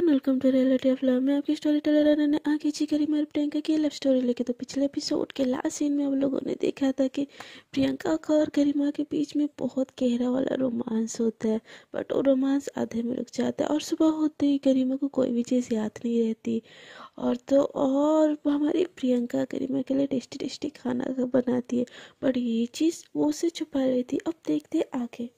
Everyone, welcome to reality of love में आपकी story teller ने आगे जी करीमा और प्रियंका की लव स्टोरी लेके। तो पिछले एपिसोड के लास्ट सीन में हम लोगों ने देखा था कि प्रियंका का और गरिमा के बीच में बहुत गहरा वाला रोमांस होता है, बट वो रोमांस आधे में रुक जाता है और सुबह होते ही गरिमा को कोई भी चीज़ याद नहीं रहती। और हमारी प्रियंका गरिमा के लिए टेस्टी टेस्टी खाना बनाती है, बट ये चीज़ वो उसे छुपा रही थी। अब देखते हैं आगे।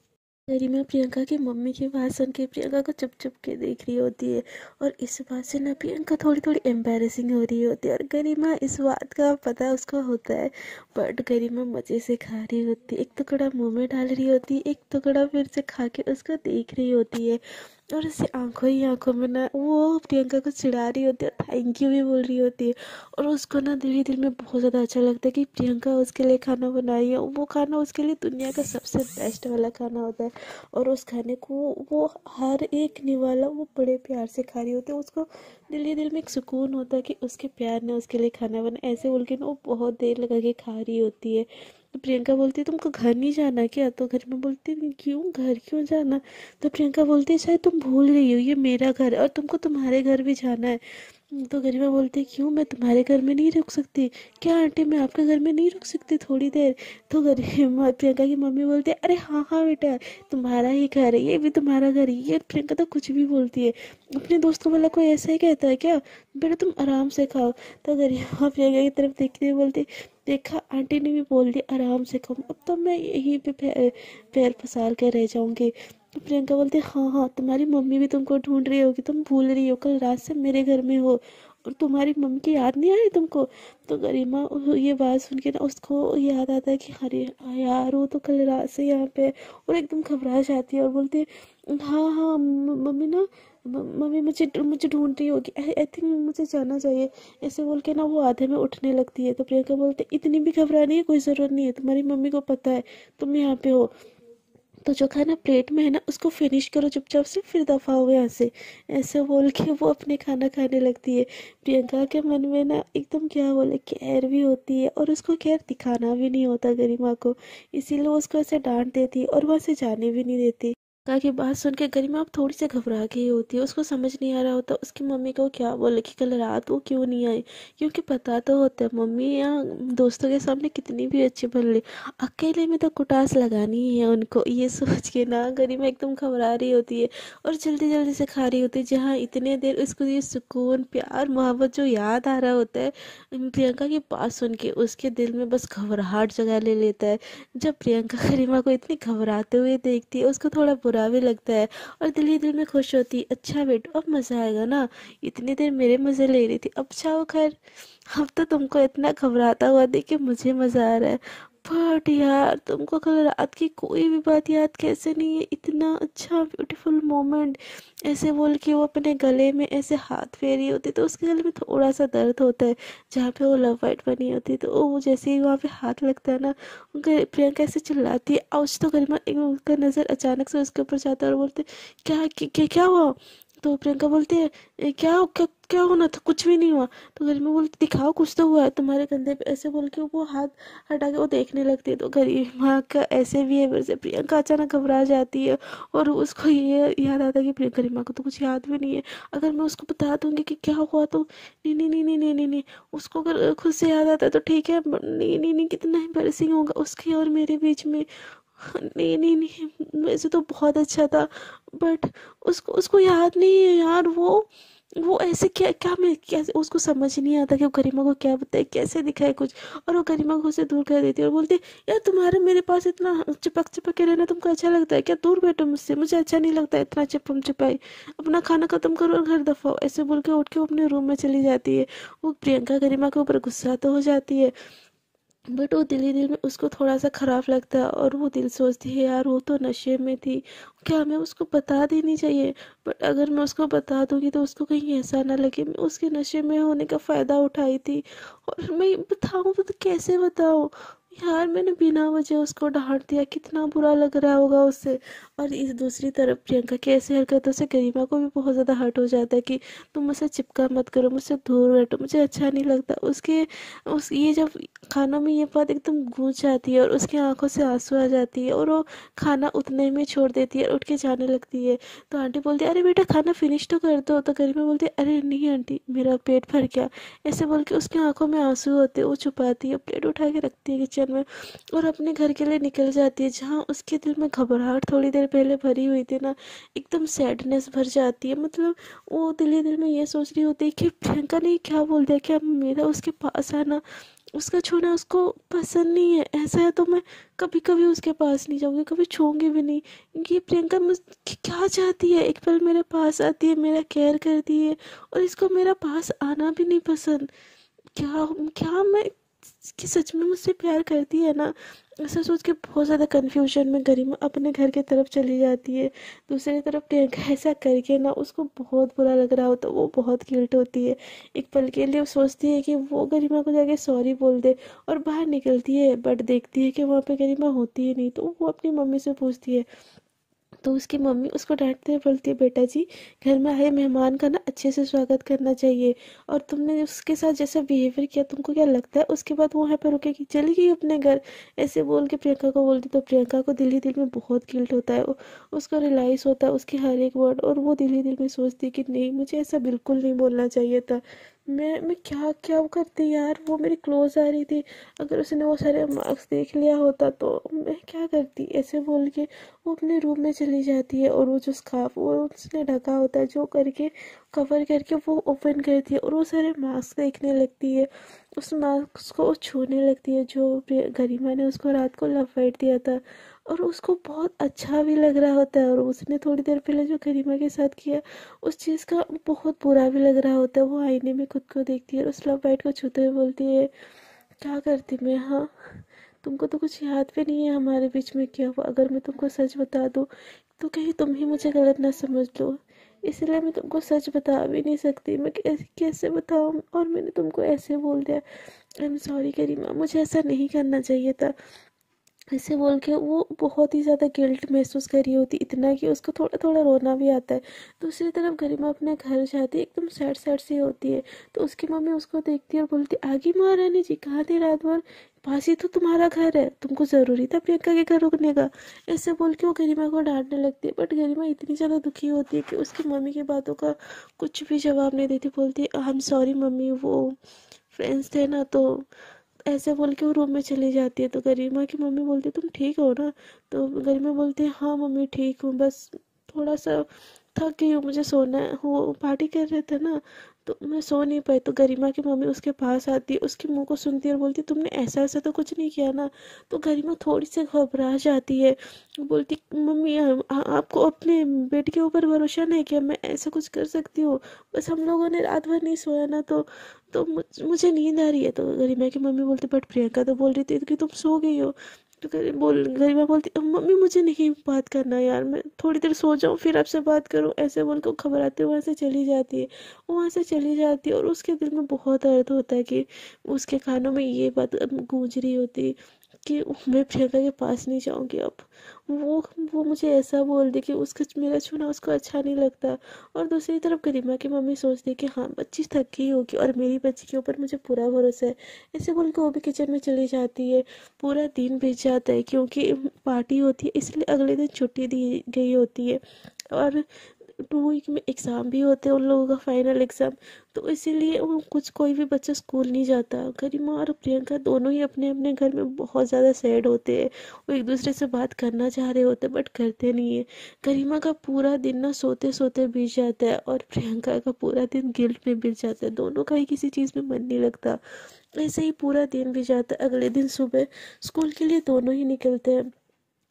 गरिमा प्रियंका की मम्मी की बात सुन के प्रियंका को चुप चुप के देख रही होती है, और इस बात से ना प्रियंका थोड़ी थोड़ी एम्बैरेसिंग हो रही होती है, और गरिमा इस बात का पता उसको होता है, बट गरिमा मज़े से खा रही होती है। एक टुकड़ा मुंह में डाल रही होती है, एक टुकड़ा फिर से खा के उसको देख रही होती है, और उससे आंखों ही आंखों में ना वो प्रियंका को चिढ़ा रही होती है, थैंक यू भी बोल रही होती है। और उसको ना दिल ही दिल में बहुत ज़्यादा अच्छा लगता है कि प्रियंका उसके लिए खाना बनाई है। वो खाना उसके लिए दुनिया का सबसे बेस्ट वाला खाना होता है, और उस खाने को वो हर एक निवाला वो बड़े प्यार से खा रही होती है। उसको दिल ही दिल में एक सुकून होता है कि उसके प्यार ने उसके लिए खाना बना। ऐसे बोल के ना वो बहुत देर लगा के खा रही होती है। तो प्रियंका बोलती है तुमको घर नहीं जाना क्या? तो घर में बोलती है क्यों, घर क्यों जाना? तो प्रियंका बोलती है शायद तुम भूल गई हो, ये मेरा घर है और तुमको तुम्हारे घर भी जाना है। तो गरिमा बोलती है क्यों, मैं तुम्हारे घर में नहीं रुक सकती क्या? आंटी मैं आपके घर में नहीं रुक सकती थोड़ी देर? तो गरिमा प्रियंका की मम्मी बोलती है अरे हाँ हाँ बेटा, तुम्हारा ही घर है, ये भी तुम्हारा घर है। ये प्रियंका तो कुछ भी बोलती है, अपने दोस्तों वाला कोई ऐसा ही कहता है क्या? बेटा तुम आराम से खाओ। तो गरिमा प्रियंका की तरफ देखते हुए बोलती देखा आंटी ने भी बोल दिया आराम से खाओ, अब तो मैं यहीं पे पैर पसार कर रह जाऊंगी। तो प्रियंका बोलती हाँ हाँ, तुम्हारी मम्मी भी तुमको ढूंढ रही होगी, तुम भूल रही हो कल रात से मेरे घर में हो, और तुम्हारी मम्मी की याद नहीं आई तुमको? तो गरिमा ये बात सुन के ना उसको याद आता है कि अरे यार वो तो कल रात से यहाँ पे है, और एकदम घबरा जाती है और बोलती है हाँ हाँ मम्मी ना, मम्मी मुझे मुझे ढूंढ रही होगी, आई थिंक मुझे जाना चाहिए। ऐसे बोल के ना वो आधे में उठने लगती है। तो प्रियंका बोलते इतनी भी घबराने की कोई ज़रूरत नहीं है, तुम्हारी मम्मी को पता है तुम यहाँ पे हो, तो जो खाना प्लेट में है ना उसको फिनिश करो चुपचाप से, फिर दफा हो यहाँ से। ऐसे बोल के वो अपने खाना खाने लगती है। प्रियंका के मन में ना एकदम क्या बोले खैर भी होती है, और उसको खैर दिखाना भी नहीं होता गरिमा को, इसीलिए वो उसको ऐसे डांट देती है और वहाँ से जाने भी नहीं देती। प्रियंका की बात सुन के गरिमा अब थोड़ी सी घबरा गई होती है। उसको समझ नहीं आ रहा होता उसकी मम्मी को क्या बोले कि कल रात वो क्यों नहीं आई, क्योंकि पता तो होता है मम्मी यहाँ दोस्तों के सामने कितनी भी अच्छी बन ले, अकेले में तो कुटास लगानी ही है उनको। ये सोच के ना गरिमा एकदम घबरा रही होती है और जल्दी जल्दी से खा रही होती है, जहाँ इतने देर उसको ये सुकून प्यार मोहब्बत जो याद आ रहा होता है प्रियंका की बात सुन के, उसके दिल में बस घबराहट जगह ले लेता है। जब प्रियंका गरिमा को इतनी घबराते हुए देखती है उसको थोड़ा बुरा भी लगता है, और दिल ही दिल में खुश होती है अच्छा बेटो अब मज़ा आएगा ना, इतनी देर मेरे मज़े ले रही थी, अब जाओ घर, अब तो तुमको इतना घबराता हुआ देख के मुझे मज़ा आ रहा है। बट यार तुमको कल रात की कोई भी बात याद कैसे नहीं है, इतना अच्छा ब्यूटीफुल मोमेंट। ऐसे बोल के वो अपने गले में ऐसे हाथ फेरी होती है, तो उसके गले में थोड़ा सा दर्द होता है जहाँ पे वो लव वाइट बनी होती है। तो वो जैसे ही वहाँ पे हाथ लगता है ना, प्रियंका ऐसे चिल्लाती है आउच। तो गरिमा उसका नज़र अचानक से उसके ऊपर जाता है और बोलते क्या हुआ? तो प्रियंका बोलती है क्या होना था, कुछ भी नहीं हुआ। तो गरिमा बोलती दिखाओ कुछ तो हुआ है तुम्हारे कंधे पे, ऐसे बोल के वो हाथ हटा के वो देखने लगती है। तो गरिमा का ऐसे बिहेवियर से प्रियंका अचानक घबरा जाती है, और उसको ये याद आता है कि गरिमा को तो कुछ याद भी नहीं है, अगर मैं उसको बता दूंगी कि क्या हुआ तो नहीं नहीं नहीं नहीं नहीं नहीं नहीं, उसको अगर खुद से याद आता है तो ठीक है, नहीं नहीं नहीं कितना एम्बैरेसिंग होगा उसके और मेरे बीच में। नहीं नहीं नहीं वैसे तो बहुत अच्छा था, बट उसको उसको याद नहीं है यार, वो ऐसे क्या क्या मैं कैसे, उसको समझ नहीं आता कि वो गरिमा को क्या बताए कैसे दिखाए कुछ, और वो गरिमा को उससे दूर कर देती है और बोलती है यार तुम्हारा मेरे पास इतना चिपक चिपक के रहना तुमको अच्छा लगता है क्या? दूर बैठो मुझसे, मुझे अच्छा नहीं लगता इतना चिपम चिपाई, अपना खाना खत्म करो और घर दफाओ। ऐसे बोल के उठ के वो अपने रूम में चली जाती है। वो प्रियंका गरिमा के ऊपर गुस्सा तो हो जाती है, बट वो दिल ही दिल में उसको थोड़ा सा खराब लगता है, और वो दिल सोचती है यार वो तो नशे में थी, क्या हमें उसको बता देनी चाहिए? बट अगर मैं उसको बता दूंगी तो उसको कहीं ऐसा ना लगे मैं उसके नशे में होने का फ़ायदा उठाई थी, और मैं बताऊँ तो कैसे बताऊँ यार, मैंने बिना वजह उसको डांट दिया, कितना बुरा लग रहा होगा उससे। और इस दूसरी तरफ प्रियंका की ऐसी हरकतों से गरिमा को भी बहुत ज़्यादा हर्ट हो जाता है कि तुम मुझसे चिपका मत करो, मुझसे दूर हटो, मुझे अच्छा नहीं लगता। उसके उस ये जब खानों में ये बात एकदम गूंज जाती है और उसकी आंखों से आंसू आ जाती है और वो खाना उतने में छोड़ देती है और उठ के जाने लगती है। तो आंटी बोलती है अरे बेटा खाना फिनिश तो कर दो। तो गरिमा बोलती है अरे नहीं आंटी मेरा पेट भर गया। ऐसे बोल के उसकी आंखों में आंसू होते हैं, वो छुपाती है, प्लेट उठा के रखती है किचन में और अपने घर के लिए निकल जाती है। जहाँ उसके दिल में घबराहट थोड़ी देर पहले भरी हुई थी ना, एकदम सैडनेस भर जाती है। मतलब वो दिल ही दिल में ये सोच रही होती है कि प्रियंका ने क्या बोल दिया, क्या मेरा उसके पास आना, उसका छूना उसको पसंद नहीं है। ऐसा है तो मैं कभी कभी उसके पास नहीं जाऊंगी, कभी छूंगी भी नहीं। ये प्रियंका मुझ क्या चाहती है, एक पल मेरे पास आती है, मेरा केयर करती है और इसको मेरा पास आना भी नहीं पसंद। क्या क्या मैं कि सच में मुझसे प्यार करती है ना। ऐसा सोच के बहुत ज़्यादा कंफ्यूजन में गरिमा अपने घर की तरफ चली जाती है। दूसरी तरफ प्रियंका ऐसा करके ना उसको बहुत बुरा लग रहा होता है, वो बहुत गिल्ट होती है। एक पल के लिए वो सोचती है कि वो गरिमा को जाके सॉरी बोल दे और बाहर निकलती है, बट देखती है कि वहाँ पे गरिमा होती है नहीं। तो वो अपनी मम्मी से पूछती है, तो उसकी मम्मी उसको डांटते हुए बोलती है बेटा जी, घर में आए मेहमान का ना अच्छे से स्वागत करना चाहिए और तुमने उसके साथ जैसा बिहेवियर किया तुमको क्या लगता है उसके बाद वो वहाँ पर रुकेगी, चली गई अपने घर। ऐसे बोल के प्रियंका को बोलती। तो प्रियंका को दिल ही दिल में बहुत गिल्ट होता है, उसको रियलाइज़ होता है उसकी हर एक वर्ड और वो दिल ही दिल में सोचती है कि नहीं मुझे ऐसा बिल्कुल नहीं बोलना चाहिए था। मैं क्या क्या करती यार, वो मेरी क्लोज आ रही थी, अगर उसने वो सारे मार्क्स देख लिया होता तो मैं क्या करती। ऐसे बोल के वो अपने रूम में चली जाती है और वो जो स्कार्फ वो उसने ढका होता है जो करके कवर करके वो ओपन करती है और वो सारे मास्क देखने लगती है। उस मास्क को वो छूने लगती है जो गरिमा ने उसको रात को लपेट दिया था और उसको बहुत अच्छा भी लग रहा होता है। और उसने थोड़ी देर पहले जो गरिमा के साथ किया उस चीज़ का बहुत बुरा भी लग रहा होता है। वो आईने में खुद को देखती है और उस लपेट को छूते हुए बोलती है क्या करती मैं, हाँ तुमको तो कुछ याद भी नहीं है हमारे बीच में क्या हुआ। अगर मैं तुमको सच बता दूँ तो कहीं तुम ही मुझे गलत ना समझ लो, इसलिए मैं तुमको सच बता भी नहीं सकती। मैं कैसे बताऊँ, और मैंने तुमको ऐसे बोल दिया। आई एम सॉरी गरिमा, मुझे ऐसा नहीं करना चाहिए था। ऐसे बोल के वो बहुत ही ज़्यादा गिल्ट महसूस कर रही होती, इतना कि उसको थोड़ा थोड़ा रोना भी आता है। दूसरी तरफ गरिमा अपने घर जाती है, एकदम सैड सैड सी होती है। तो उसकी मम्मी उसको देखती है और बोलती आगे महारानी जी कहाँ थे रात भर, पास ही तो तुम्हारा घर है, तुमको ज़रूरी था प्रियंका के घर रुकने का। ऐसे बोल के वो गरिमा को डांटने लगती है। बट गरिमा इतनी ज़्यादा दुखी होती है कि उसकी मम्मी की बातों का कुछ भी जवाब नहीं देती। बोलती आई एम सॉरी मम्मी, वो फ्रेंड्स थे ना, तो ऐसे बोल के वो रूम में चली जाती है। तो गरिमा की मम्मी बोलती तुम ठीक हो ना। तो गरिमा बोलती है हाँ मम्मी ठीक हूँ, बस थोड़ा सा थक गई हूँ, मुझे सोना है। वो पार्टी कर रहे थे ना तो मैं सो नहीं पाई। तो गरिमा की मम्मी उसके पास आती है, उसके मुंह को सुनती है और बोलती तुमने ऐसा ऐसा तो कुछ नहीं किया ना। तो गरिमा थोड़ी सी घबरा जाती है, बोलती मम्मी आपको अपने बेटे के ऊपर भरोसा नहीं क्या, मैं ऐसा कुछ कर सकती हूँ, बस हम लोगों ने रात भर नहीं सोया ना तो मुझे नींद आ रही है। तो गरिमा की मम्मी बोलती बट प्रियंका तो बोल रही थी कि तुम सो गई हो। तो गरिमा बोलती मम्मी मुझे नहीं बात करना यार, मैं थोड़ी देर सो जाऊँ फिर आपसे बात करूँ। ऐसे बोल के वो घबराते वहाँ से चली जाती है। वो वहाँ से चली जाती है और उसके दिल में बहुत दर्द होता है कि उसके कानों में ये बात गूंज रही होती कि मैं प्रियंका के पास नहीं जाऊँगी अब। वो मुझे ऐसा बोल दी कि उसका मेरा छूना उसको अच्छा नहीं लगता। और दूसरी तरफ गरिमा की मम्मी सोचती है कि हाँ बच्ची थक गई होगी और मेरी बच्ची के ऊपर मुझे पूरा भरोसा है। ऐसे बोल के वो भी किचन में चली जाती है। पूरा दिन बीत जाता है क्योंकि पार्टी होती है, इसलिए अगले दिन छुट्टी दी गई होती है और 2 वीक में एग्ज़ाम भी होते हैं उन लोगों का, फाइनल एग्ज़ाम। तो इसीलिए वो कुछ कोई भी बच्चा स्कूल नहीं जाता। गरिमा और प्रियंका दोनों ही अपने अपने घर में बहुत ज़्यादा सैड होते हैं। वो एक दूसरे से बात करना चाह रहे होते बट करते नहीं है। गरिमा का पूरा दिन ना सोते सोते बीत जाता है और प्रियंका का पूरा दिन गिल्ट में बीत जाता है। दोनों का ही किसी चीज़ में मन नहीं लगता। ऐसे ही पूरा दिन बीत जाता है। अगले दिन सुबह स्कूल के लिए दोनों ही निकलते हैं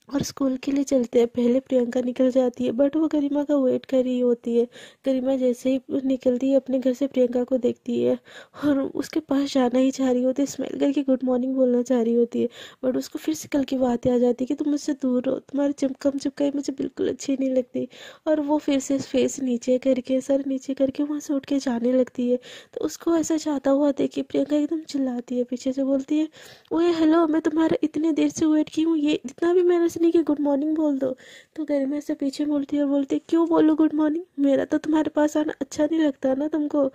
और स्कूल के लिए चलते हैं। पहले प्रियंका निकल जाती है बट वो गरिमा का वेट कर रही होती है। गरिमा जैसे ही निकलती है अपने घर से प्रियंका को देखती है और उसके पास जाना ही चाह रही होती है, स्माइल करके गुड मॉर्निंग बोलना चाह रही होती है। बट उसको फिर से कल की बात याद आती है कि तुम मुझसे दूर हो, तुम्हारी चिपकम चिपकाई मुझे बिल्कुल अच्छी नहीं लगती। और वो फिर से फेस नीचे करके सर नीचे करके वहाँ से उठ के जाने लगती है। तो उसको ऐसा चाहता हुआ देख के प्रियंका एकदम चिल्लाती है, पीछे से बोलती है ओए हेलो, मैं तुम्हारा इतनी देर से वेट की हूँ, ये जितना भी मैंने पास नहीं कि गुड मॉर्निंग बोल दो। तो गरिमा ऐसे पीछे मुड़ती है और बोलती है क्यों बोलो गुड मॉर्निंग, मेरा तो तुम्हारे पास आना अच्छा नहीं लगता ना तुमको।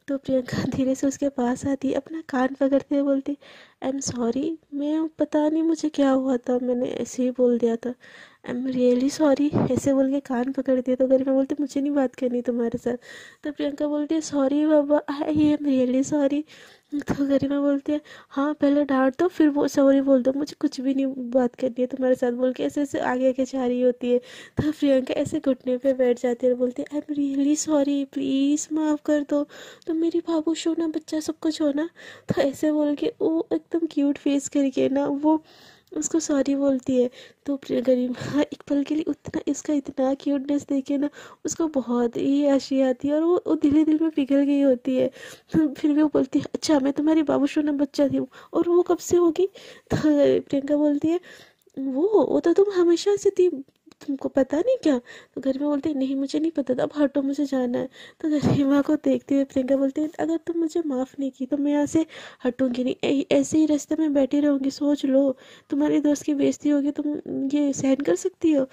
तो प्रियंका धीरे से उसके पास आती है, अपना कान पकड़ते हुए बोलती आई एम सॉरी, मैं पता नहीं मुझे क्या हुआ था, मैंने ऐसे ही बोल दिया था, आई एम रियली सॉरी, ऐसे बोल के कान पकड़ दिया। तो गरिमा बोलती मुझे नहीं बात करनी तुम्हारे साथ। तो प्रियंका बोलती है sorry Baba, I am really sorry. तो गरिमा बोलती है हाँ पहले डांट दो फिर वो सॉरी बोल दो, मुझे कुछ भी नहीं बात करनी है तुम्हारे साथ, बोल के ऐसे ऐसे आगे आगे जा रही होती है। तो प्रियंका ऐसे घुटने पे बैठ जाती है और बोलती है I am really sorry, please माफ़ कर दो, तो मेरी बाबू सोना बच्चा सब कुछ हो ना। तो ऐसे बोल के वो एकदम क्यूट फेस करके ना वो उसको सॉरी बोलती है। तो गरिमा एक पल के लिए उतना इसका इतना क्यूटनेस देखे ना उसको बहुत ही हंसी आती है और वो दिल दिल में पिघल गई होती है। तो फिर भी वो बोलती है अच्छा मैं तुम्हारी बाबू सोना बच्चा थी और वो कब से होगी। तो प्रियंका बोलती है वो तो तुम हमेशा से थी, तुमको पता नहीं क्या। तो गरिमा बोलती है नहीं मुझे नहीं पता था, अब हटो मुझे जाना है। तो गरिमा को देखते हुए प्रियंका बोलती है अगर तुम मुझे माफ़ नहीं की तो मैं यहाँ से हटूंगी नहीं, ऐसे ही रास्ते में बैठी रहूंगी, सोच लो तुम्हारी दोस्त की बेइज्जती होगी, तुम ये सहन कर सकती हो।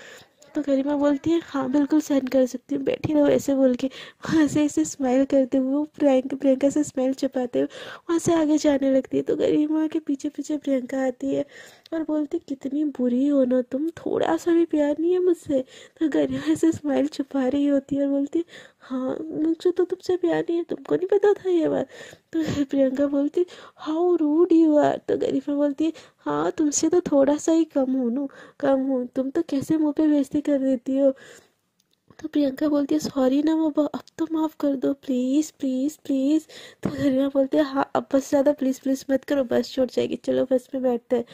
तो गरिमा बोलती है हाँ बिल्कुल सहन कर सकती हूँ, बैठी रहो, ऐसे बोल के वहाँ से ऐसे स्माइल करते हुए वो प्रियंका से स्माइल छुपाते हुए वहाँ से आगे जाने लगती है। तो गरिमा के पीछे पीछे प्रियंका आती है और बोलती कितनी बुरी हो ना तुम, थोड़ा सा भी प्यार नहीं है मुझसे। तो गरिमा से स्माइल छुपा रही होती है और बोलती हाँ मुझे तो तुमसे प्यार नहीं है, तुमको नहीं पता था ये बात। तो प्रियंका बोलती हाउ रूड यू आर। तो गरिमा बोलती है हाँ तुमसे तो थोड़ा सा ही कम हूँ ना, कम हूँ, तुम तो कैसे मुंह पे बेइज्जती कर देती हो। तो प्रियंका बोलती है सॉरी ना बाबा, अब तो माफ़ कर दो प्लीज़ प्लीज़ प्लीज़। तो गरिमा बोलती है हाँ अब बस ज़्यादा प्लीज़ प्लीज़ मत करो, बस छूट जाएगी, चलो बस में बैठते हैं।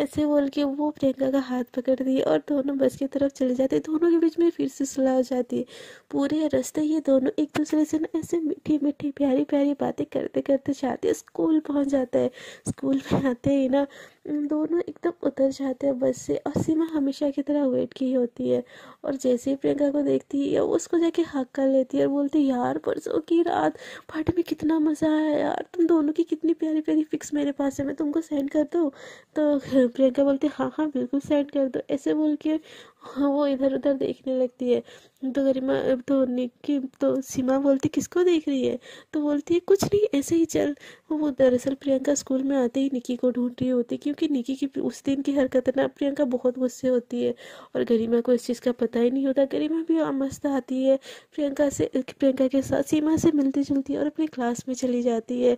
ऐसे बोल के वो प्रियंका का हाथ पकड़ दिए और दोनों बस की तरफ चले जाते हैं। दोनों के बीच में फिर से सुलह हो जाती है। पूरे रास्ते ये दोनों एक दूसरे से ना ऐसे मीठी मीठी प्यारी प्यारी बातें करते करते जाते हैं, स्कूल पहुँच जाता है। स्कूल में आते ही ना दोनों एकदम उतर जाते हैं बस से और सीमा हमेशा की तरह वेट की होती है। और जैसे ही प्रियंका को देखती है वो उसको जाके हक कर लेती है और बोलती है यार परसों की रात पार्टी में कितना मज़ा आया यार, तुम दोनों की कितनी प्यारी प्यारी पिक्स मेरे पास है, मैं तुमको सेंड कर दूँ। तो प्रियंका बोलती है हाँ हाँ बिल्कुल सेंड कर दो, ऐसे बोल के हाँ वो इधर उधर देखने लगती है। तो गरिमा तो निक्की तो सीमा बोलती किसको देख रही है। तो बोलती है कुछ नहीं ऐसे ही चल। वो दरअसल प्रियंका स्कूल में आते ही निक्की को ढूंढ रही होती क्योंकि निक्की की उस दिन की हरकत ना प्रियंका बहुत गुस्से होती है और गरिमा को इस चीज़ का पता ही नहीं होता। गरिमा भी मस्त आती है प्रियंका के साथ सीमा से मिलती जुलती है और अपनी क्लास में चली जाती है।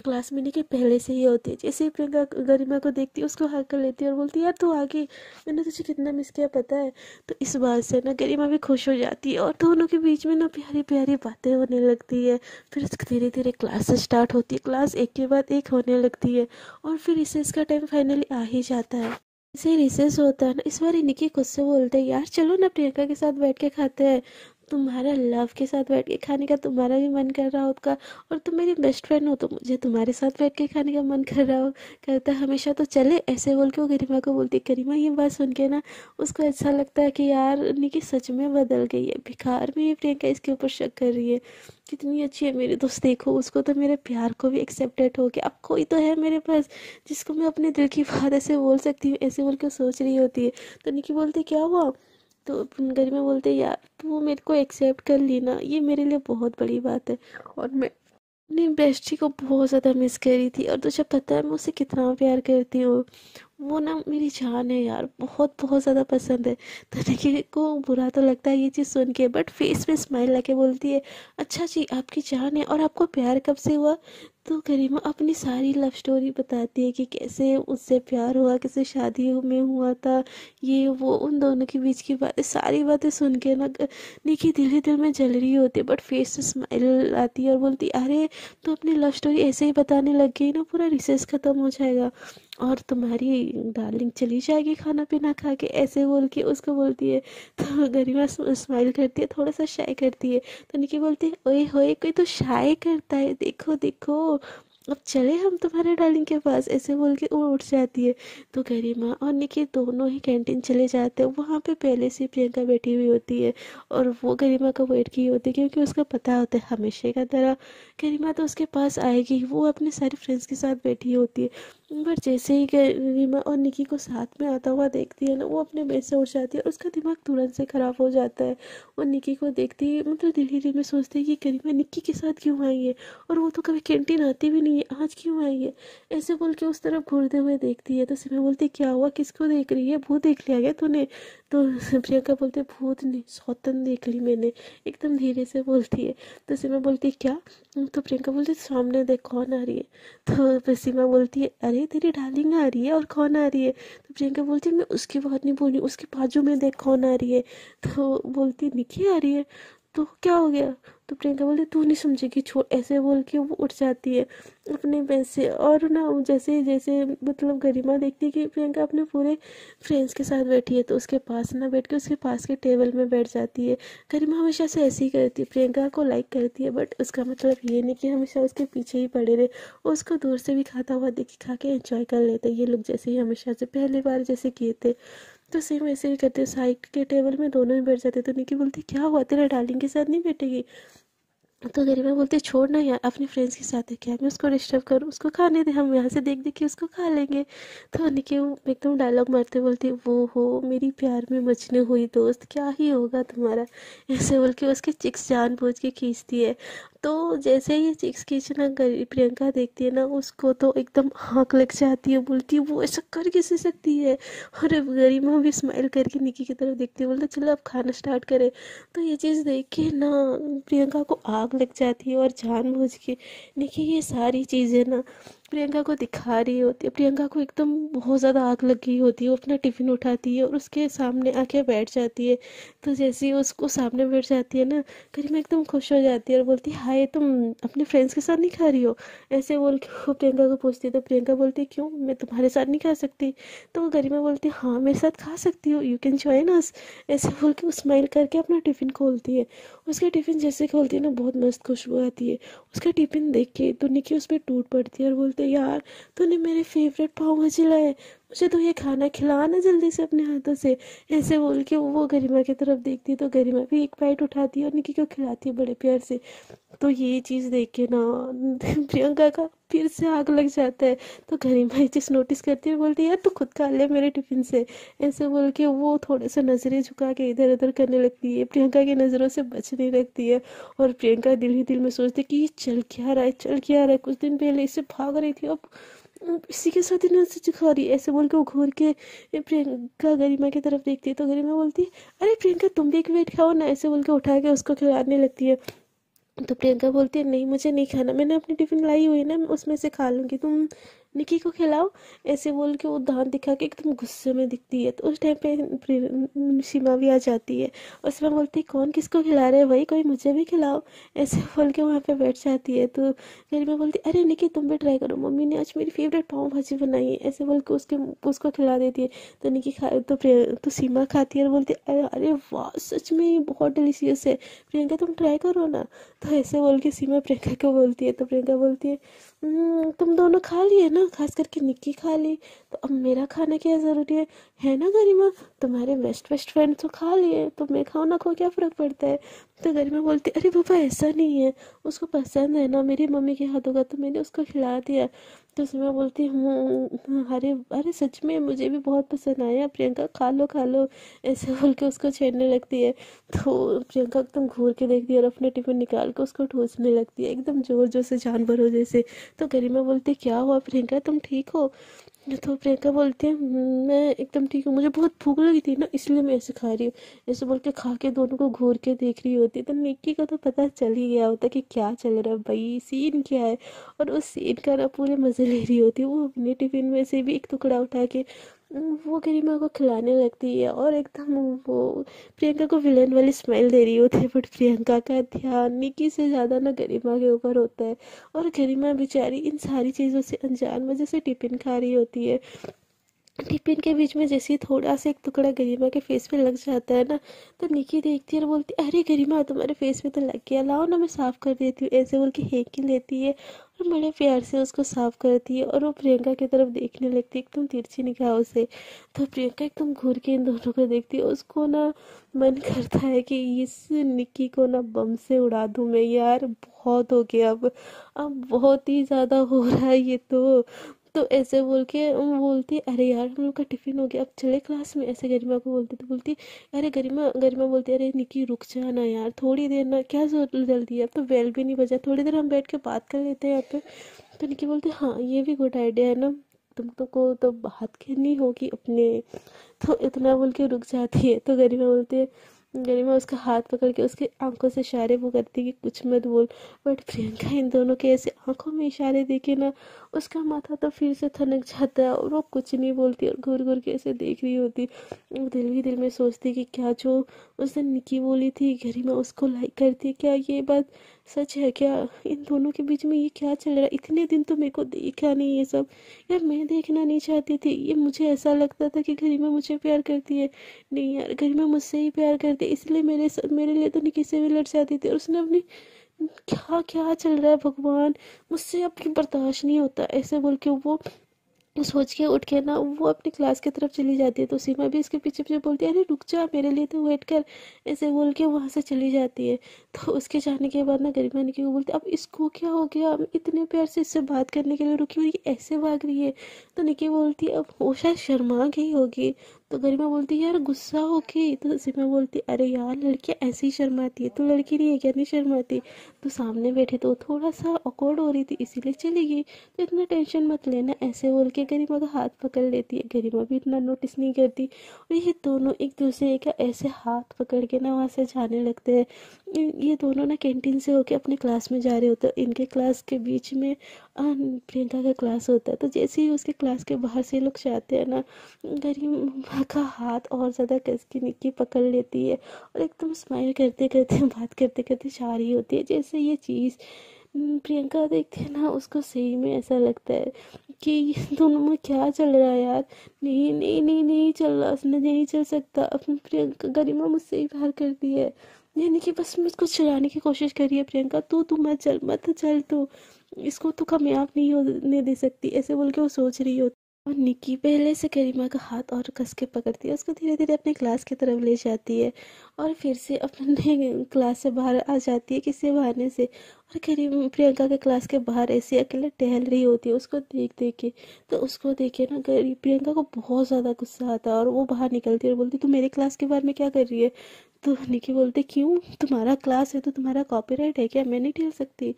क्लास में निक्की पहले से ही होती है, जैसे ही प्रियंका गरिमा को देखती है उसको हक कर लेती है और बोलती है यार तू आ गई, मैंने तुझे कितना मिस किया पता है। तो इस बात से ना गरिमा भी खुश हो जाती है और दोनों के बीच में ना प्यारी प्यारी बातें होने लगती है। फिर धीरे धीरे क्लासेस स्टार्ट होती है, क्लास एक के बाद एक होने लगती है और फिर रिसेस का टाइम फाइनली आ ही जाता है। इसे रिसेस होता है ना, इस बार निकी खुद से बोलते हैं यार चलो ना प्रियंका के साथ बैठ के खाते हैं, तुम्हारा लव के साथ बैठ के खाने का तुम्हारा भी मन कर रहा होगा और तुम मेरी बेस्ट फ्रेंड हो तो मुझे तुम्हारे साथ बैठ के खाने का मन कर रहा हो करता है हमेशा, तो चले, ऐसे बोल के वो गरिमा को बोलती। गरिमा ये बात सुन के ना उसको ऐसा लगता है कि यार निकी सच में बदल गई है, बेकार में ये प्रियंका इसके ऊपर शक कर रही है, कितनी अच्छी है मेरी दोस्त, देखो उसको तो मेरे प्यार को भी एक्सेप्टेड हो गया, अब कोई तो है मेरे पास जिसको मैं अपने दिल की बात ऐसे बोल सकती हूँ, ऐसे बोल के सोच रही होती है। तो निकी बोलती क्या हुआ। तो गरिमा बोलते यार तू मेरे को एक्सेप्ट कर ली ना, ये मेरे लिए बहुत बड़ी बात है और मैं अपनी बेस्टी को बहुत ज़्यादा मिस करी थी और तुझे पता है मैं उसे कितना प्यार करती हूँ, वो ना मेरी जान है यार, बहुत बहुत ज़्यादा पसंद है। तो निकी को बुरा तो लगता है ये चीज़ सुन के, बट फेस पे स्माइल लाके बोलती है अच्छा जी आपकी जान है और आपको प्यार कब से हुआ। तो गरिमा अपनी सारी लव स्टोरी बताती है कि कैसे उससे प्यार हुआ, कैसे शादी में हुआ था, ये वो उन दोनों के बीच की बातें, सारी बातें सुन के ना निकी दिल ही दिल में जल रही होती है बट फेस से स्माइल आती है और बोलती अरे तो अपनी लव स्टोरी ऐसे ही बताने लग गई ना, पूरा रिसेस ख़त्म हो जाएगा और तुम्हारी डार्लिंग चली जाएगी खाना पीना खा के, ऐसे बोल के उसको बोलती है। तो गरिमा स्माइल करती है, थोड़ा सा शाय करती है। तो निकी बोलती है ओए होए कोई तो शाय करता है, देखो देखो अब चले हम तुम्हारे डार्लिंग के पास, ऐसे बोल के वो उठ जाती है। तो गरिमा और निकी दोनों ही कैंटीन चले जाते हैं, वहाँ पे पहले से प्रियंका बैठी हुई होती है और वो गरिमा का वेट की होती है क्योंकि उसका पता होता है हमेशा का तरह गरिमा तो उसके पास आएगी, वो अपने सारे फ्रेंड्स के साथ बैठी होती है। बट जैसे ही रीमा और निकी को साथ में आता हुआ देखती है ना, वो अपने बेड से उठ जाती है और उसका दिमाग तुरंत से ख़राब हो जाता है। और निकी को देखती है, मतलब दिल ही दिल में सोचती है कि करीमा निकी के साथ क्यों आई है, और वो तो कभी कैंटीन आती भी नहीं है, आज क्यों आई है। ऐसे बोल के उस तरफ घूरते हुए देखती है तो सीमा बोलती क्या हुआ, किसको देख रही है, भूत देख लिया क्या तूने। तो प्रियंका बोलते भूत नहीं, सौतन देख ली मैंने, एकदम धीरे से बोलती है। तो सीमा बोलती क्या। तो प्रियंका बोलती सामने देख कौन आ रही है। तो फिर सीमा बोलती है अरे तेरी डार्लिंग आ रही है, और कौन आ रही है। तो प्रियंका बोलती है मैं उसकी बात नहीं बोली, उसके बाजू में देख कौन आ रही है। तो बोलती निकी आ रही है। तो क्या हो गया। तो प्रियंका बोलती तू नहीं समझेगी, छोड़, ऐसे बोल के वो उठ जाती है अपने बेड से। और ना जैसे जैसे मतलब गरिमा देखती है कि प्रियंका अपने पूरे फ्रेंड्स के साथ बैठी है, तो उसके पास ना बैठ के उसके पास के टेबल में बैठ जाती है। गरिमा हमेशा से ऐसे ही करती है, प्रियंका को लाइक करती है, बट उसका मतलब ये नहीं कि हमेशा उसके पीछे ही पड़े रहे। उसको दूर से भी खाता हुआ देख खा के एंजॉय कर लेते ये लोग, जैसे ही हमेशा से पहली बार जैसे किए थे। तो सेम ऐसे ही करते, साइड के टेबल में दोनों ही बैठ जाते। तो निकी बोलती क्या हुआ, तेरा डार्लिंग के साथ नहीं बैठेगी। तो गरिमा बोलती छोड़ ना यार, अपने फ्रेंड्स के साथ है, क्या मैं उसको डिस्टर्ब करूँ, उसको खाने दे, हम यहाँ से देख देख के उसको खा लेंगे। तो निकी एकदम डायलॉग मारते बोलती वो हो मेरी प्यार में मजनू हुई दोस्त, क्या ही होगा तुम्हारा, ऐसे बोल के उसके चिक्स जानबूझ के खींचती है। तो जैसे ही ये चिक्स खींचना प्रियंका देखती है ना, उसको तो एकदम आँख लग जाती है, बोलती है वो ऐसा कर कैसे सकती है। और गरिमा भी स्माइल करके निकी की तरफ देखती है, बोलते चलो अब खाना स्टार्ट करें। तो ये चीज़ देख के ना प्रियंका को आग लग जाती है, और जानबूझ के निकी ये सारी चीज़ें ना प्रियंका को दिखा रही होती है। प्रियंका को एकदम बहुत ज़्यादा आग लगी होती है, वो अपना टिफ़िन उठाती है और उसके सामने आके बैठ जाती है। तो जैसे ही उसको सामने बैठ जाती है ना, करीमा एकदम खुश हो जाती है और बोलती है हाय तुम अपने फ्रेंड्स के साथ नहीं खा रही हो, ऐसे बोल के वो प्रियंका को पूछती है। तो प्रियंका बोलती है क्यों, मैं तुम्हारे साथ नहीं खा सकती। तो वो गरिमा बोलती है हाँ मेरे साथ खा सकती हो, यू कैन जॉइन अस, ऐसे बोल के वो स्माइल करके अपना टिफ़िन खोलती है। उसका टिफ़िन जैसे खोलती है ना, बहुत मस्त खुशबू आती है। उसका टिफ़िन देख के तो निकी उस पर टूट पड़ती है और बोलते यार तूने मेरे फेवरेट पाव भाजी लाए, मुझे तो ये खाना खिला ना जल्दी से अपने हाथों से, ऐसे बोल के वो गरिमा की तरफ देखती है। तो गरिमा भी एक बाइट उठाती है और निकी को खिलाती है बड़े प्यार से। तो ये चीज़ देख के ना प्रियंका का फिर से आग लग जाता है। तो गरिमा ये चीज़ नोटिस करती है, बोलती है यार तू खुद खा ले मेरे टिफ़िन से, ऐसे बोल के वो थोड़े से नज़रें झुका के इधर उधर करने लगती है, प्रियंका की नज़रों से बच नहीं लगती है। और प्रियंका दिल ही दिल में सोचती है कि ये चल क्या रहा है, चल क्या रहा है, कुछ दिन पहले इससे भाग रही थी, अब इसी के साथ इन्हें से खा रही है, ऐसे बोल के वो घूर के प्रियंका गरिमा की तरफ देखती है। तो गरिमा बोलती है अरे प्रियंका तुम भी एक वेट खाओ ना, ऐसे बोल के उठा के उसको खिलाने लगती है। तो प्रियंका बोलती है नहीं मुझे नहीं खाना, मैंने अपनी टिफ़िन लाई हुई है ना, मैं उसमें से खा लूँगी, तुम निकी को खिलाओ, ऐसे बोल के वो दांत दिखा के एकदम गुस्से में दिखती है। तो उस टाइम पे सीमा भी आ जाती है और सीमा बोलती है कौन किसको खिला रहे हैं भाई, कोई मुझे भी खिलाओ, ऐसे बोल के वहाँ पे बैठ जाती है। तो गरिमा बोलती है अरे निकी तुम भी ट्राई करो, मम्मी ने आज मेरी फेवरेट पाव भाजी बनाई है, ऐसे बोल के उसको खिला देती है। तो निकी खा तो सीमा खाती है और बोलती है अरे अरे वाह सच में ये बहुत डिलीशियस है, प्रियंका तुम ट्राई करो ना। तो ऐसे बोल के सीमा प्रियंका को बोलती है। तो प्रियंका बोलती है तुम दोनों खा लिए ना, खास करके निक्की खा ली, तो अब मेरा खाना क्या ज़रूरी है ना गरिमा, तुम्हारे बेस्ट बेस्ट फ्रेंड तो खा लिए, तो मैं खाऊँ ना खाऊँ क्या फ़र्क पड़ता है। तो गरिमा बोलती अरे पापा ऐसा नहीं है, उसको पसंद है ना मेरी मम्मी के हाथों का, तो मैंने उसको खिला दिया। तो सीमा बोलती अरे अरे सच में मुझे भी बहुत पसंद आया, प्रियंका खा लो, ऐसे बोल के उसको छेड़ने लगती है। तो प्रियंका एकदम घूर के देखती है और अपने टिफिन निकाल के उसको ठूसने लगती है, एकदम जोर जोर से जानवरों जैसे। तो गरिमा बोलती है क्या हुआ प्रियंका तुम ठीक हो। तो प्रियंका बोलती है मैं एकदम ठीक हूँ, मुझे बहुत भूख लगी थी ना इसलिए मैं ऐसे खा रही हूँ, ऐसे बोल के खा के दोनों को घूर के देख रही होती। तो निक्की को तो पता चल ही गया होता कि क्या चल रहा है भाई, सीन क्या है। और उस सीन का ना पूरे मज़े ले रही होती है, वो अपने टिफिन में से भी एक टुकड़ा उठा के वो गरिमा को खिलाने लगती है और एकदम वो प्रियंका को विलन वाली स्माइल दे रही होती है। बट प्रियंका का ध्यान निकी से ज़्यादा ना गरिमा के ऊपर होता है, और गरिमा बेचारी इन सारी चीज़ों से अनजान वजह से टिफिन खा रही होती है। टिफिन के बीच में जैसे ही थोड़ा सा एक टुकड़ा गरिमा के फेस पे लग जाता है ना, तो निकी देखती है और बोलती है अरे गरिमा तुम्हारे फेस पे तो लग गया, लाओ ना मैं साफ़ कर देती हूँ, ऐसे बोल के हेंकी लेती है और बड़े प्यार से उसको साफ़ करती है। और वो प्रियंका की तरफ देखने लगती है एकदम तिरछी निगाहों से। तो प्रियंका एकदम घूर के इन दोनों को देखती है, उसको ना मन करता है कि इस निक्की को ना बम से उड़ा दूँ मैं, यार बहुत हो गया अब बहुत ही ज़्यादा हो रहा है ये तो। तो ऐसे बोल के वो बोलती अरे यार हम लोग का टिफिन हो गया, अब चले क्लास में, ऐसे गरिमा को बोलती। तो बोलती अरे गरिमा गरिमा बोलती अरे निकी रुक जा ना यार, थोड़ी देर ना, क्या जल्दी है, अब तो बेल भी नहीं बजा, थोड़ी देर हम बैठ के बात कर लेते हैं यहाँ पे। तो निकी बोलती हाँ ये भी गुड आइडिया है ना, तुम को तो बात करनी होगी अपने। तो इतना बोल के रुक जाती है। तो गरिमा बोलती है, गरिमा उसका हाथ पकड़ के उसके आंखों से इशारे वो करती है कि कुछ मत बोल। बट प्रियंका इन दोनों के ऐसे आंखों में इशारे देखे ना, उसका माथा तो फिर से थनक जाता है और वो कुछ नहीं बोलती और घूर घूर के ऐसे देख रही होती। वो दिल ही दिल में सोचती कि क्या जो उस दिन निकी बोली थी गरिमा उसको लाइक करती है, क्या ये बात सच है क्या, इन दोनों के बीच में ये क्या चल रहा है, इतने दिन तो मेरे को देखा नहीं ये सब। यार मैं देखना नहीं चाहती थी ये, मुझे ऐसा लगता था कि गरिमा मुझे प्यार करती है, नहीं यार गरिमा मुझसे ही प्यार करती है, इसलिए मेरे लिए तो निकी से भी लड़ जाती थी, और उसने अपनी क्या क्या चल रहा है भगवान, मुझसे अब बर्दाश्त नहीं होता, ऐसे बोल के वो सोच के उठ के ना वो अपनी क्लास की तरफ चली जाती है। तो सीमा भी इसके पीछे पीछे बोलती है अरे रुक जा मेरे लिए तो वेट कर, ऐसे बोल के वहाँ से चली जाती है। तो उसके जाने के बाद ना गरिमा निकी को बोलती है अब इसको क्या हो गया, मैं इतने प्यार से इससे बात करने के लिए रुकी और ये ऐसे भाग रही है। तो निकी बोलती है अब वो शायद शर्मा गई होगी। तो गरिमा बोलती है यार गुस्सा हो गई। तो सीमा बोलती है अरे यार लड़कियाँ ऐसी ही शर्माती है, तो लड़की नहीं है क्या नहीं शर्माती, तो सामने बैठे तो थोड़ा सा ऑकवर्ड हो रही थी इसीलिए चली गई, तो इतना टेंशन मत लेना, ऐसे बोल के गरिमा का हाथ पकड़ लेती है। गरिमा भी इतना नोटिस नहीं करती और ये दोनों एक दूसरे का ऐसे हाथ पकड़ के ना वहाँ से जाने लगते हैं। ये दोनों ना कैंटीन से होके अपने क्लास में जा रहे होते हैं। इनके क्लास के बीच में प्रियंका का क्लास होता है। तो जैसे ही उसके क्लास के बाहर से लोग जाते हैं ना, गरिमा का हाथ और ज़्यादा कस के निक्की पकड़ लेती है और एकदम स्माइल करते करते बात करते करते जा रही होती है। जैसे ये चीज़ प्रियंका देखती है ना, उसको सही में ऐसा लगता है कि ये दोनों में क्या चल रहा है यार, नहीं नहीं नहीं नहीं चल रहा, उसने नहीं चल सकता, अपनी प्रियंका गरिमा मुझसे ही प्यार करती है, यानी कि बस मुझको चुराने की कोशिश करी है प्रियंका, तू मत चल मत चल, तू इसको तो कामयाब नहीं होने दे सकती, ऐसे बोल के वो सोच रही होती। और निकी पहले से करीमा का हाथ और कस के पकड़ती है, उसको धीरे धीरे अपने क्लास की तरफ ले जाती है और फिर से अपने क्लास से बाहर आ जाती है किसी बहाने से। और करीम प्रियंका के क्लास के बाहर ऐसे अकेले टहल रही होती है उसको देख देख के। तो उसको देखे ना प्रियंका को बहुत ज़्यादा गुस्सा आता है और वो बाहर निकलती है और बोलती तू मेरे क्लास के बाहर में क्या कर रही है। तो निकी बोलती क्यों, तुम्हारा क्लास है तो तुम्हारा कॉपीराइट है क्या, मैं नहीं टहल सकती।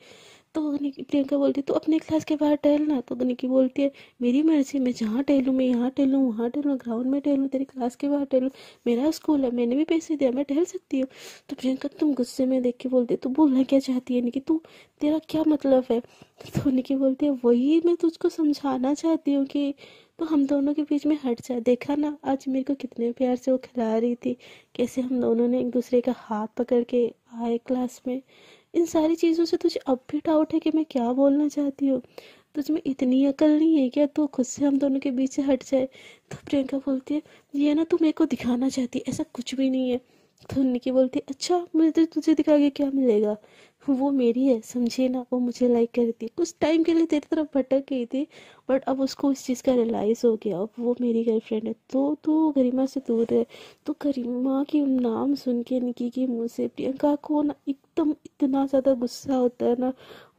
तो प्रियंका बोलती तो अपने क्लास के बाहर टहलना। तो निकी बोलती है मेरी मर्जी, मैं जहाँ टहलूँ, मैं यहाँ टहलूँ वहाँ टहलूँ ग्राउंड में टहलूँ तेरी क्लास के बाहर टहलूँ, मेरा स्कूल है, मैंने भी पैसे दिया, मैं टहल सकती हूँ। तो प्रियंका तुम गुस्से में देख के बोलती तू बोलना क्या चाहती है निकी, तू तेरा क्या मतलब है। तो निकी बोलती है वही मैं तुझको समझाना चाहती हूँ कि तो हम दोनों के बीच में हट जा, देखा ना आज मेरे को कितने प्यार से वो खिला रही थी, कैसे हम दोनों ने एक दूसरे का हाथ पकड़ के आए क्लास में। इन सारी चीज़ों से तुझे अब भी डाउट है कि मैं क्या बोलना चाहती हूँ, तुझ में इतनी अकल नहीं है क्या तू खुद से हम दोनों के बीच से हट जाए। तो प्रियंका बोलती है ये ना तू मेरे को दिखाना चाहती है, ऐसा कुछ भी नहीं है। तो निकी बोलती है अच्छा मुझे तुझे दिखा के क्या मिलेगा, वो मेरी है समझे ना, वो मुझे लाइक करती है, कुछ टाइम के लिए तेरी तरफ भटक गई थी बट अब उसको इस चीज़ का रियलाइज़ हो गया, अब वो मेरी गर्लफ्रेंड है। तो तू गरिमा से दूर है। तो गरिमा की नाम सुन के निकी के मुंह से प्रियंका को ना एकदम इतना ज़्यादा गुस्सा होता है ना,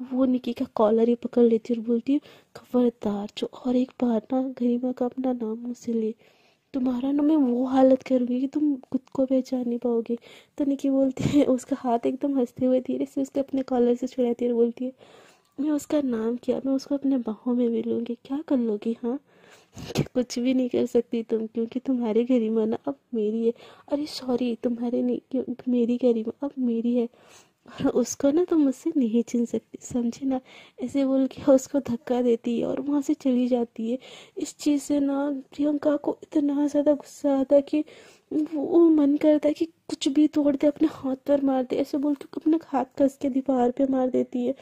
वो निकी का कॉलर ही पकड़ लेती है और बोलती है खबरदार जो और एक बार ना गरिमा का अपना नाम मुझसे ले, तुम्हारा ना मैं वो हालत करूँगी कि तुम खुद को पहचान नहीं पाओगे। तो निकी बोलती है उसका हाथ एकदम हंसते हुए धीरे से उसके अपने कॉलर से छुड़ाती है और बोलती है मैं उसका नाम क्या, मैं उसको अपने बाहों में भी लूँगी, क्या कर लोगी हाँ, कि कुछ भी नहीं कर सकती तुम, क्योंकि तुम्हारी गरिमा ना अब मेरी है, अरे सॉरी तुम्हारे नहीं, क्यों मेरी गरिमा अब मेरी है और उसको ना तुम मुझसे नहीं छीन सकती समझे ना। ऐसे बोल के उसको धक्का देती है और वहाँ से चली जाती है। इस चीज़ से ना प्रियंका को इतना ज़्यादा गुस्सा आता है कि वो मन करता है कि कुछ भी तोड़ दे, अपने हाथ पर मार दे, ऐसे बोल के अपना हाथ कस के दीवार पे मार देती है।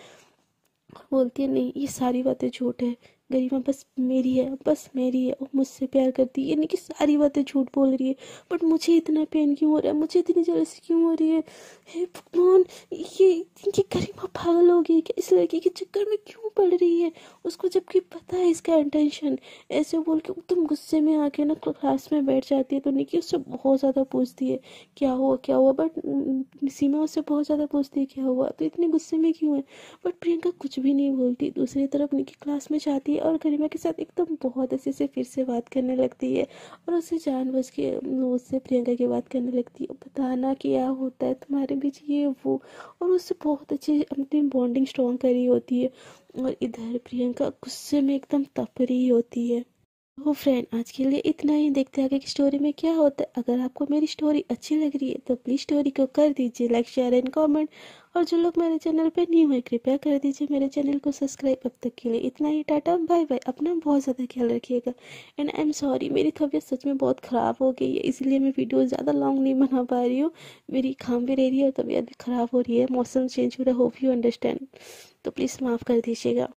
बोलती है नहीं ये सारी बातें झूठ है, गरिमा बस मेरी है, बस मेरी है, और मुझसे प्यार करती है, यानी कि सारी बातें झूठ बोल रही है। बट मुझे इतना पेन क्यों हो रहा है, मुझे इतनी जेलसी क्यों हो रही है, हे भगवान ये गरिमा पागल हो गई क्या, इस लड़की के चक्कर में क्यों पड़ रही है। उसको जबकि पता है इसका इंटेंशन। ऐसे बोल के एकदम गुस्से में आके ना क्लास में बैठ जाती है। तो निकी उससे बहुत ज़्यादा पूछती है क्या हुआ क्या हुआ, बट सीमा उससे बहुत ज़्यादा पूछती है क्या हुआ, तो इतने गुस्से में क्यों है। बट प्रियंका कुछ भी नहीं बोलती। दूसरी तरफ निकी क्लास में जाती है और गरिमा के साथ एकदम बहुत अच्छे से फिर से बात करने लगती है और उससे जानबूझ के उससे प्रियंका की बात करने लगती है, बताना क्या होता है तुम्हारे बीच ये वो, और उससे बहुत अच्छी अपनी बॉन्डिंग स्ट्रॉन्ग करी होती है। और इधर प्रियंका गुस्से में एकदम तप रही होती है। तो फ्रेंड आज के लिए इतना ही, देखते हैं आगे की स्टोरी में क्या होता है। अगर आपको मेरी स्टोरी अच्छी लग रही है तो प्लीज़ स्टोरी को कर दीजिए लाइक शेयर एंड कमेंट। और जो लोग मेरे चैनल पे न्यू है कृपया कर दीजिए मेरे चैनल को सब्सक्राइब। अब तक के लिए इतना ही, टाटा बाय बाय, अपना बहुत ज़्यादा ख्याल रखिएगा। एंड आई एम सॉरी, मेरी तबीयत सच में बहुत ख़राब हो गई है, इसलिए मैं वीडियो ज़्यादा लॉन्ग नहीं बना पा रही हूँ। मेरी खाम भी रह रही है और तबीयत भी ख़राब हो रही है, मौसम चेंज हो रहा है, होप यू अंडरस्टैंड। तो प्लीज़ माफ़ कर दीजिएगा।